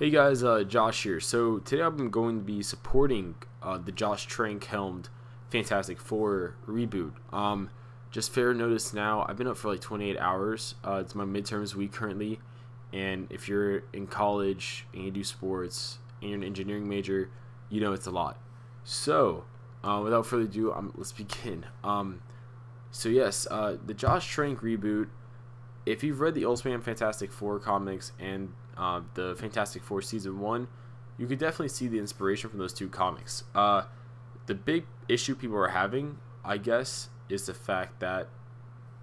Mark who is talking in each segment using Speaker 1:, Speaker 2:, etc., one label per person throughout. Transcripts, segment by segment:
Speaker 1: Hey guys, Josh here. So today I'm going to be supporting the Josh Trank helmed Fantastic Four reboot. Just fair notice now, I've been up for like 28 hours. It's my midterms week currently, and if you're in college and you do sports and you're an engineering major, you know it's a lot. So without further ado, let's begin. So yes, the Josh Trank reboot. If you've read the Ultimate Fantastic Four comics and the Fantastic Four Season 1, you could definitely see the inspiration from those two comics. The big issue people are having, I guess, is the fact that,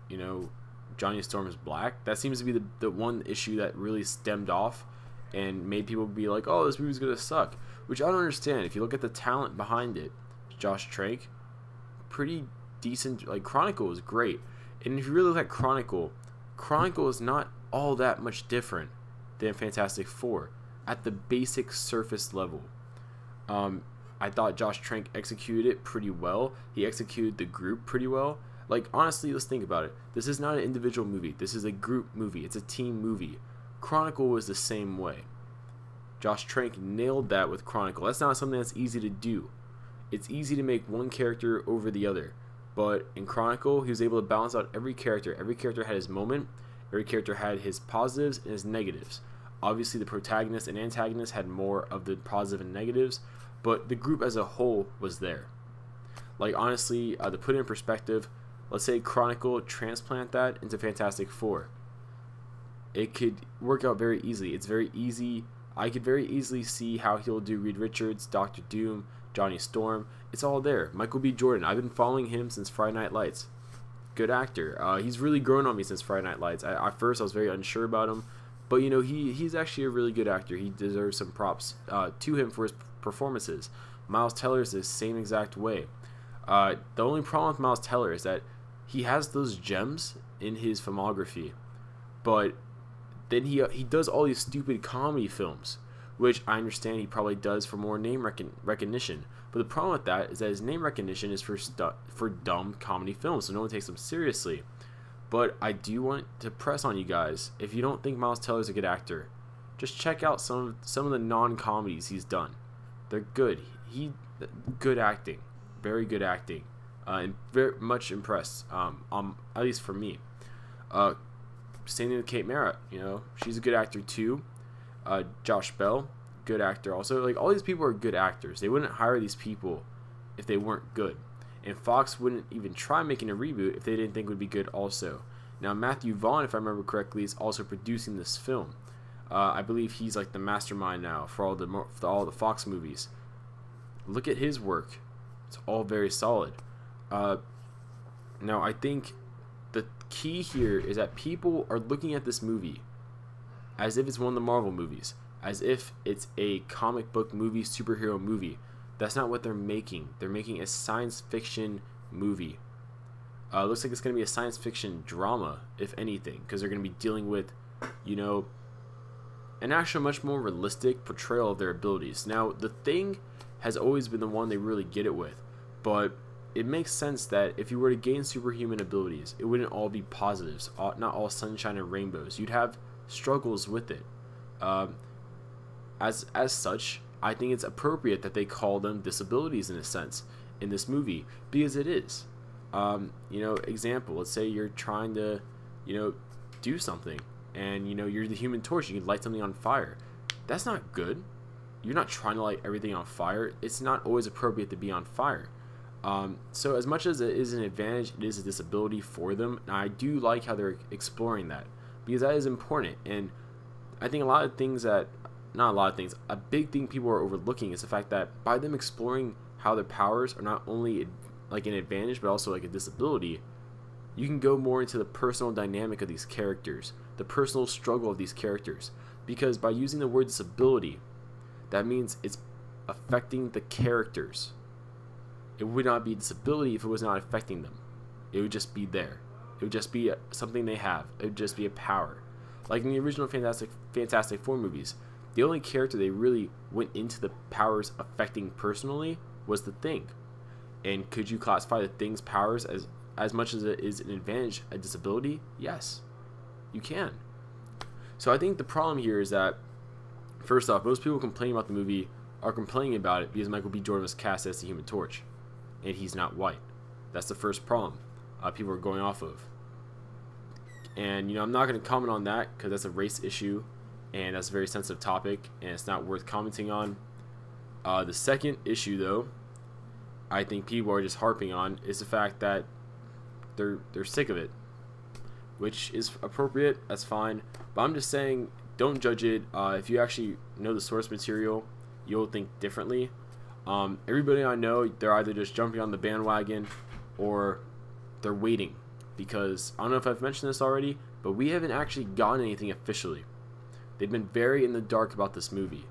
Speaker 1: you know, Johnny Storm is black. That seems to be the one issue that really stemmed off and made people be like, oh, this movie's going to suck. Which I don't understand. If you look at the talent behind it, Josh Trank, pretty decent. Like, Chronicle is great. And if you really look at Chronicle is not all that much different than Fantastic Four at the basic surface level. I thought Josh Trank executed it pretty well. He executed the group pretty well. Like, honestly, let's think about it. This is not an individual movie. This is a group movie. It's a team movie. Chronicle was the same way. Josh Trank nailed that with Chronicle. That's not something that's easy to do. It's easy to make one character over the other. But in Chronicle, he was able to balance out every character. Every character had his moment. Every character had his positives and his negatives. Obviously, the protagonist and antagonist had more of the positive and negatives, but the group as a whole was there. Like, honestly, to put it in perspective, let's say Chronicle transplant that into Fantastic Four. It could work out very easily. It's very easy. I could very easily see how he'll do Reed Richards, Doctor Doom, Johnny Storm. It's all there. Michael B. Jordan. I've been following him since Friday Night Lights. Good actor. He's really grown on me since Friday Night Lights. At first, I was very unsure about him, but you know, he's actually a really good actor. He deserves some props to him for his performances. Miles Teller is the same exact way. The only problem with Miles Teller is that he has those gems in his filmography, but then he does all these stupid comedy films, which I understand he probably does for more name recognition. But the problem with that is that his name recognition is for dumb comedy films, so no one takes him seriously. But I do want to press on you guys, if you don't think Miles Teller is a good actor, just check out some of the non-comedies he's done. They're good. Good acting, very good acting, and very much impressed. At least for me. Same thing with Kate Mara. You know, she's a good actor too. Josh Bell, good actor also. Like, all these people are good actors. They wouldn't hire these people if they weren't good. And Fox wouldn't even try making a reboot if they didn't think it would be good also. Now, Matthew Vaughn, if I remember correctly, is also producing this film. I believe he's like the mastermind now for all the Fox movies. Look at his work. It's all very solid. Now, I think the key here is that people are looking at this movie as if it's one of the Marvel movies, as if it's a comic book movie, superhero movie. That's not what they're making. They're making a science fiction movie. Looks like it's going to be a science fiction drama, if anything, because they're going to be dealing with, you know, an actual much more realistic portrayal of their abilities. Now, The Thing has always been the one they really get it with, but it makes sense that if you were to gain superhuman abilities, it wouldn't all be positives, not all sunshine and rainbows. You'd have struggles with it. As such, I think it's appropriate that they call them disabilities in a sense in this movie, because it is. You know, example, let's say you're trying to, you know, do something, and you know, you're the Human Torch, you can light something on fire. That's not good. You're not trying to light everything on fire. It's not always appropriate to be on fire. So as much as it is an advantage, it is a disability for them, and I do like how they're exploring that, because that is important. And I think a big thing people are overlooking is the fact that by them exploring how their powers are not only like an advantage but also like a disability, you can go more into the personal dynamic of these characters, the personal struggle of these characters. Because by using the word disability, that means it's affecting the characters. It would not be a disability if it was not affecting them. It would just be there. It would just be something they have. It would just be a power. Like in the original Fantastic Four movies, the only character they really went into the powers affecting personally was the Thing. And could you classify the Thing's powers as much as it is an advantage, a disability? Yes, you can. So I think the problem here is that First off, most people complaining about the movie are complaining about it because Michael B. Jordan was cast as the Human Torch, and he's not white. That's the first problem people are going off of. And, I'm not going to comment on that because that's a race issue, and that's a very sensitive topic, and it's not worth commenting on. The second issue, though, I think people are just harping on, is the fact that they're sick of it, which is appropriate. That's fine, but I'm just saying, don't judge it. If you actually know the source material, you'll think differently. Everybody I know, they're either just jumping on the bandwagon or they're waiting, because I don't know if I've mentioned this already, but we haven't actually gotten anything officially. They've been very in the dark about this movie.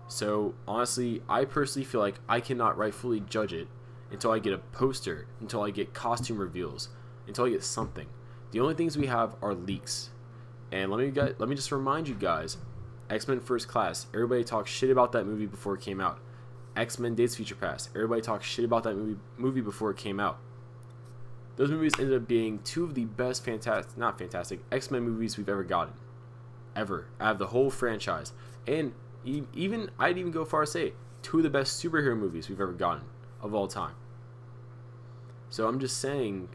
Speaker 1: So honestly, I personally feel like I cannot rightfully judge it until I get a poster, until I get costume reveals, until I get something. The only things we have are leaks. And let me just remind you guys, X-Men First Class, everybody talked shit about that movie before it came out. X-Men Days of Future Past, everybody talked shit about that movie before it came out. Those movies ended up being two of the best X-Men movies we've ever gotten. Ever. Out of the whole franchise. And I'd even go far as say, two of the best superhero movies we've ever gotten of all time. So I'm just saying,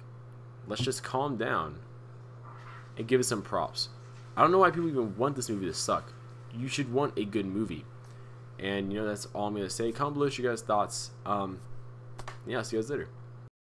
Speaker 1: let's just calm down and give it some props. I don't know why people even want this movie to suck. You should want a good movie. And that's all I'm going to say. Comment below your guys' thoughts. Yeah, see you guys later.